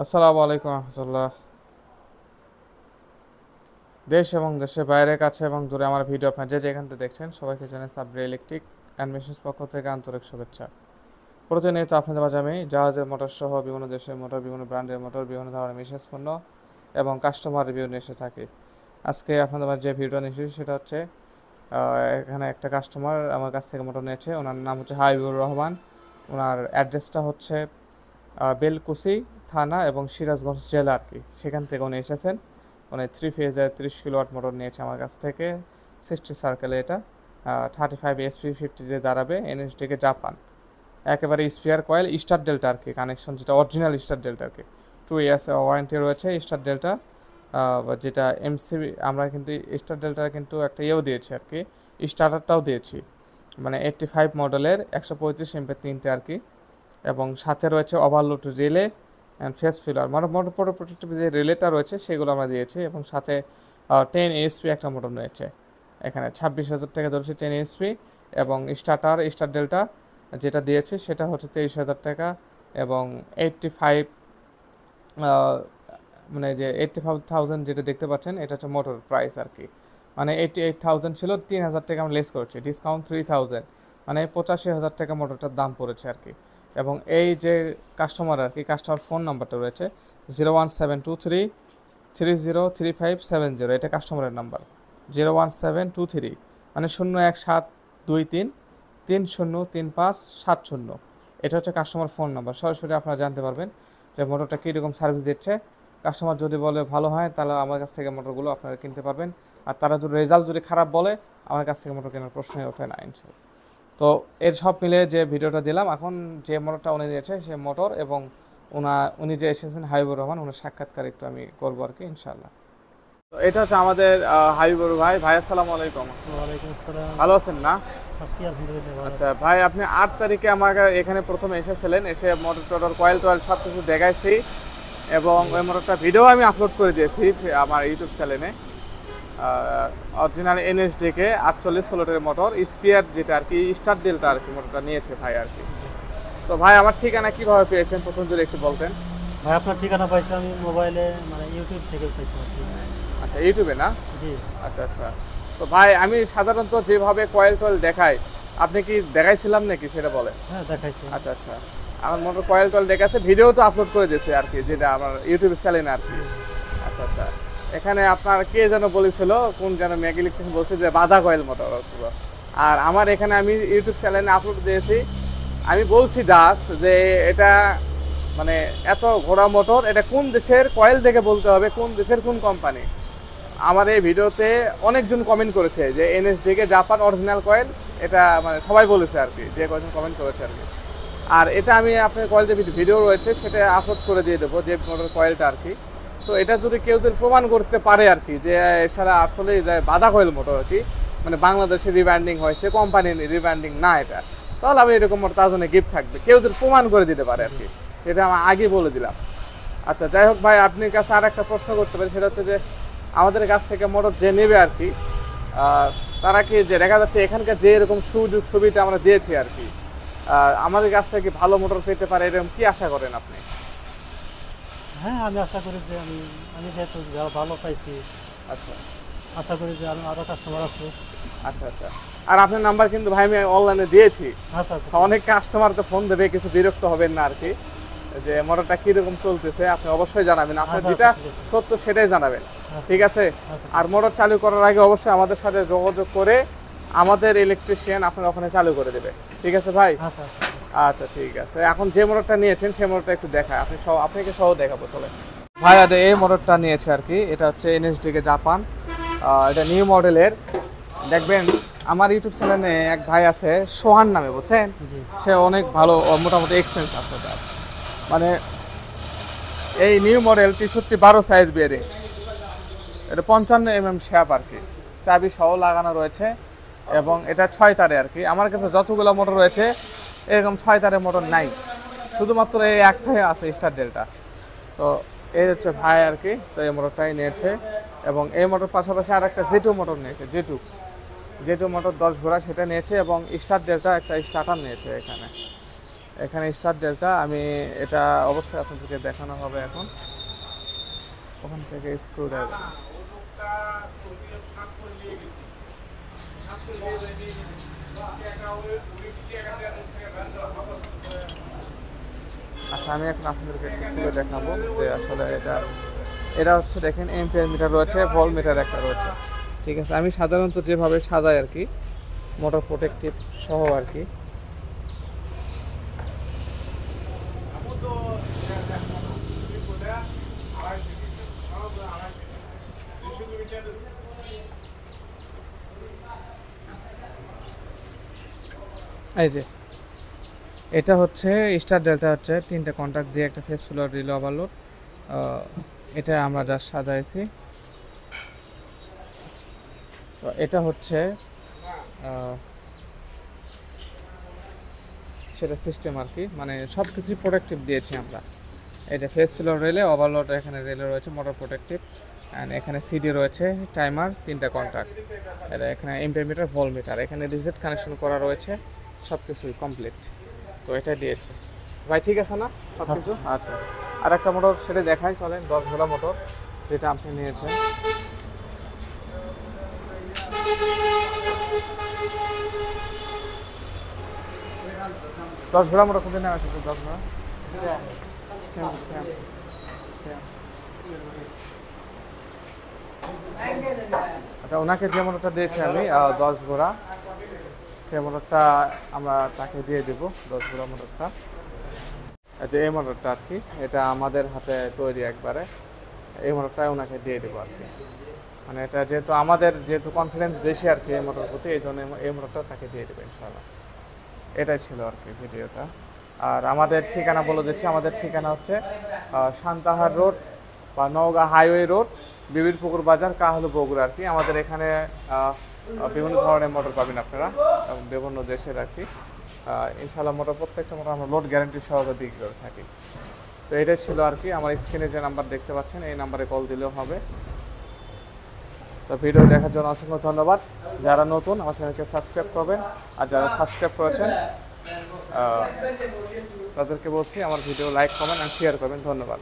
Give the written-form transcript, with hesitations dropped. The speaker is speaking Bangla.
আসসালামু আলাইকুম রহমতুল্লাহ। দেশ এবং দেশের বাইরে, কাছে এবং দূরে আমার ভিডিও আপনার যে যেখান থেকে দেখছেন সবাইকে জানাই সাবরি ইলেকট্রিক অ্যান্ড মেশিনস পক্ষ থেকে আন্তরিক শুভেচ্ছা। প্রতিনিয়ত আপনাদের মাঝে আমি জাহাজের মোটর সহ বিভিন্ন দেশের মোটর, বিভিন্ন ব্র্যান্ডের মোটর, বিভিন্ন ধরনের মেশিনস পণ্য এবং কাস্টমার রিভিউ নিয়ে এসে থাকি। আজকে আপনাদের মাঝে যে ভিডিও নিয়ে এসেছি সেটা হচ্ছে এখানে একটা কাস্টমার আমার কাছ থেকে মোটর নিয়েছে। ওনার নাম হচ্ছে হাবিবুর রহমান। ওনার অ্যাড্রেসটা হচ্ছে বেলকুচি থানা এবং সিরাজগঞ্জ জেলা আর কি। সেখান থেকে উনি এসেছেন। উনি 3 ফেজের 30 কিলোওয়াট মোটর নিয়েছে আমার কাছ থেকে। 60 সার্কেলে এটা 35 এসপি 50 দিয়ে দাঁড়াবে। এনএসডিকে জাপান, একেবারে স্পিয়ার কয়েল স্টার ডেল্টা আর কি, কানেকশন যেটা অরিজিনাল স্টার ডেল্টা আর কি। 2 ইয়ার্স ওয়ারেন্টি রয়েছে স্টার ডেল্টা। যেটা এমসিবি আমরা কিন্তু স্টার ডেল্টার কিন্তু একটা ইয়েও দিয়েছি আর কি, স্টার্টারটাও দিয়েছি। মানে 85 মডেলের 135 এমপের তিনটে আর কি। এবং সাথে রয়েছে overload relay and face filler, মানে মোটর প্রোটেক্টিভ যে রিলেটা রয়েছে সেগুলো আমরা দিয়েছি। এবং সাথে 10 এসপি একটা মোটর রয়েছে। এখানে 26,000 টাকা ধরেছি 10 এসপি। এবং স্টার ডেল্টা যেটা দিয়েছি সেটা হচ্ছে 23,000 টাকা। এবং 85 মানে যে 85,000 যেটা দেখতে পাচ্ছেন এটা হচ্ছে মোটর প্রাইস আর কি। মানে 88,000 ছিল, 3,000 টাকা আমরা লেস করেছি, ডিসকাউন্ট 3,000, মানে 85,000 টাকা মোটরটার দাম পড়েছে আর কি। এবং এই যে কাস্টমার আর কি, কাস্টমার ফোন নাম্বারটা রয়েছে 01723 303570, এটা কাস্টমারের নাম্বার। 01723 মানে 01723 303570, এটা হচ্ছে কাস্টমার ফোন নাম্বার। সরাসরি আপনারা জানতে পারবেন যে মোটরটা কীরকম সার্ভিস দিচ্ছে। কাস্টমার যদি বলে ভালো হয় তাহলে আমার কাছ থেকে মোটরগুলো আপনারা কিনতে পারবেন। আর তারা যদি রেজাল্ট যদি খারাপ বলে আমার কাছ থেকে মোটর কেনার প্রশ্নই ওঠে না ইনশাল্লাহ। তো এর সব মিলে যে ভিডিওটা দিলাম, এখন যে মোটরটা উনি দিয়েছে সে মোটর এবং উনি যে এসেছেন হাবিবুর রহমান, ওনার সাক্ষাৎকার একটু আমি করবো আর কি ইনশাল্লাহ। তো এটা হচ্ছে আমাদের হাবিবুর ভাই। ভাই আসসালামু আলাইকুম। ওয়ালাইকুম আসসালাম। ভালো আছেন না? আছি আলহামদুলিল্লাহ, ভালো আচ্ছা আছি। ভাই, আপনি 8 তারিখে আমাকে এখানে প্রথমে এসেছিলেন, এসে মোটর টোটর কয়েল টয়েল সব কিছু দেখাইছি। এবং ওই মোটরটা ভিডিও আমি আপলোড করে দিয়েছি আমার ইউটিউব চ্যানেলে। অরিজিনাল এনএসডিকে 48 স্লটের মোটর স্পিয়ার যেটা আর কি, স্টার ডেল্টা আর কি মোটরটা নিয়েছে ভাই আর কি। তো ভাই আমার ঠিকানা কিভাবে পেয়েছেন প্রথম যদি একটু বলতেন। ভাই আপনার ঠিকানা পাইছি আমি মোবাইলে, মানে ইউটিউব থেকে পাইছি আর কি। আচ্ছা, ইউটিউবে না? জি। আচ্ছা আচ্ছা। তো ভাই আমি সাধারণত যেভাবে কয়েল টয়েল দেখাই, আপনি কি দেখাইছিলাম নাকি সেটা বলেন। হ্যাঁ, দেখাইছি। আচ্ছা আচ্ছা। আমার মোটর কয়েল টয়েল দেখাচ্ছে, ভিডিও তো আপলোড করে দিয়েছে আর কি, যেটা আমার ইউটিউব চ্যানেলে আর কি। আচ্ছা আচ্ছা। এখানে আপনার কে যেন বলেছিল, কোন যেন ম্যাগ ইলেকট্রিশিয়ান বলছে যে বাধা কয়েল মোটর হচ্ছিল। আর আমার এখানে আমি ইউটিউব চ্যানেলে আপলোড দিয়েছি, আমি বলছি জাস্ট যে এটা মানে এত ঘোড়া মোটর, এটা কোন দেশের কয়েল দেখে বলতে হবে কোন দেশের কোন কোম্পানি। আমার এই ভিডিওতে অনেকজন কমেন্ট করেছে যে এনএসডিকে জাপান অরিজিনাল কয়েল, এটা মানে সবাই বলেছে আর কি, যে কয়েকজন কমেন্ট করেছে আর কি। আর এটা আমি আপনার কয়েল যে ভিডিও রয়েছে সেটা আপলোড করে দিয়ে দেবো, যে মোটর কয়েলটা আর কি। তো এটা যদি কেউ যদি প্রমাণ করতে পারে আর কি যে এছাড়া আসলে বাধা কয়েল মোটর আর কি, মানে বাংলাদেশে রিব্র্যান্ডিং হয়েছে, কোম্পানির রিব্র্যান্ডিং না এটা, তাহলে আমি এরকম মোটর তার জন্য গিফট থাকবে, কেউ যদি প্রমাণ করে দিতে পারে আর কি। এটা আমি আগে বলে দিলাম। আচ্ছা যাই হোক ভাই, আপনার কাছে আর একটা প্রশ্ন করতে পারি, সেটা হচ্ছে যে আমাদের কাছ থেকে মোটর যে নেবে আর কি, তারা কি যে দেখা যাচ্ছে এখানকার যে এরকম সুযোগ সুবিধা আমরা দিয়েছি আর কি, আমাদের কাছ থেকে ভালো মোটর পেতে পারে এরকম কি আশা করেন আপনি? হ্যাঁ, আমি আশা করি যে আমি আমি যেহেতু ভালো পাইছি, আচ্ছা আশা করি যে আমি আরও কাস্টমার আছে। আচ্ছা আচ্ছা। আর আপনার নাম্বার কিন্তু ভাই আমি অনলাইনে দিয়েছি। আচ্ছা আচ্ছা। অনেক কাস্টমার তো ফোন দেবে, কিছু বিরক্ত হবেন না আর কি, যে মোটরটা কিরকম চলতেছে আপনি অবশ্যই জানাবেন, আপনার আচ্ছা, যেটা আচ্ছা, ঠিক আছে। সত্য সেটাই জানাবেন। ঠিক আছে? আচ্ছা। আর মোটর চালু করার আগে অবশ্যই আমাদের সাথে যোগাযোগ করে আমাদের ইলেকট্রিশিয়ান আপনার ওখানে চালু করে দেবে। ঠিক আছে ভাই? আচ্ছা আচ্ছা। আচ্ছা ঠিক আছে। এখন যে মোটরটা নিয়েছেন সেই মোটরটা একটু দেখায়, আপনাকে সহ দেখাবো চলে ভাই। আর এই মোটরটা নিয়েছে আর কি, এটা হচ্ছে এনএসডিকে জাপান, এটা নিউ মডেলের। দেখবেন আমার ইউটিউব চ্যানেলে এক ভাই আছে সোহান নামে, বুঝছেন? জি। সে অনেক ভালো, মোটামুটি এক্সপেন্স আছে তার। মানে এই নিউ মডেল 63-12 সাইজ বেরিং, এটা 55 mm শ্যাপ আর কি, চাবি সহ লাগানো রয়েছে। এবং এটা 6 তারে আর কি। আমার কাছে যতগুলো মোটর রয়েছে এরকম 6 তারের মোটর নাই, শুধুমাত্র এই একটাই আছে স্টার ডেল্টা। তো এই হচ্ছে ভাই আর কি, তো এই মোটরটাই নিয়েছে। এবং এই মোটর পাশাপাশি আর একটা জেটু মোটর নিয়েছে, জেটু মোটর 10 ঘোড়া, সেটা নিয়েছে। এবং স্টার ডেল্টা একটা স্টার্টার নিয়েছে এখানে। এখানে স্টার ডেল্টা, আমি এটা অবশ্যই আপনাদেরকে দেখানো হবে এখন। ওখান থেকে স্ক্রু ড্রাইভার, আচ্ছা আমি এখন আপনাদেরকে একটু খুলে দেখাবো যে আসলে এটা হচ্ছে দেখেন এম্পিয়ার মিটার রয়েছে, ভোল্ট মিটার একটা রয়েছে, ঠিক আছে। আমি সাধারণত যেভাবে সাজাই আর কি, মোটর প্রোটেক্টিভ সহ আর কি। এই যে এটা হচ্ছে স্টার ডেল্টা, হচ্ছে 3টে কন্ট্যাক্ট দিয়ে একটা ফেস ফ্লোর রিলে ওভারলোড, এটা আমরা জাস্ট সাজাইছি। তো এটা হচ্ছে সেটা সিস্টেম আর কি, মানে সব কিছুই প্রোটেক্টিভ দিয়েছি আমরা। এটা ফেস ফ্লোর রিলে ওভারলোড, এখানে রিলে রয়েছে মোটর প্রোটেক্টিভ, অ্যান্ড এখানে সিডি রয়েছে, টাইমার, 3টা কন্ট্যাক্ট, এটা এখানে এম্পিয়ার মিটার, ভোল্ট মিটার, এখানে রিসেট কানেকশন করা রয়েছে, সব কিছুই কমপ্লিট। তো এটা দিয়েছে ভাই, ঠিক আছে না সব কিছু? আচ্ছা, আর একটা মোটর সেটা দেখাই, চলেন 10 ভোল্ট মোটর যেটা আপনি নিয়েছেন। 10 ভোল্ট মোটর কোনদিন নেওয়া আছে? 10 ভোল্ট সেম সেম সেম। আচ্ছা, ওনাকে যে মোটরটা দিয়েছি আমি 10 ঘোড়া, সেই মোটরটা আমরা তাকে দিয়ে দেব, 10 ঘোড়া মোটরটা। আচ্ছা, এই মোটরটা আর কি, এটা আমাদের হাতে তৈরি একবারে, এই মোটরটা ওনাকে দিয়ে দেবো আর কি। মানে এটা যেহেতু কনফিডেন্স বেশি আর কি এই মোটর প্রতি, এই জন্য এই মোটরটা তাকে দিয়ে দেবো ইনশাআল্লাহ। এটাই ছিল আর কি ভিডিওটা। আর আমাদের ঠিকানা বলে দিচ্ছি, আমাদের ঠিকানা হচ্ছে সান্তাহার রোড বা নওগাঁ হাইওয়ে রোড, বিবিরপুকুর বাজার, কাহালু, বগুড়া আর কি। আমাদের এখানে বিভিন্ন ধরনের মোটর পাবেন আপনারা, বিভিন্ন দেশের আর কি। ইনশাআল্লাহ মোটর, প্রত্যেকটা মোটর আমরা লোড গ্যারান্টি সহজে বিক্রি করে থাকি। তো এটাই ছিল আর কি। আমার স্ক্রিনে যে নাম্বার দেখতে পাচ্ছেন, এই নাম্বারে কল দিলেও হবে। তো ভিডিও দেখার জন্য অসংখ্য ধন্যবাদ। যারা নতুন আমার চ্যানেলকে সাবস্ক্রাইব করবেন, আর যারা সাবস্ক্রাইব করেছেন তাদেরকে বলছি আমার ভিডিও লাইক, কমেন্ট আর শেয়ার করবেন। ধন্যবাদ।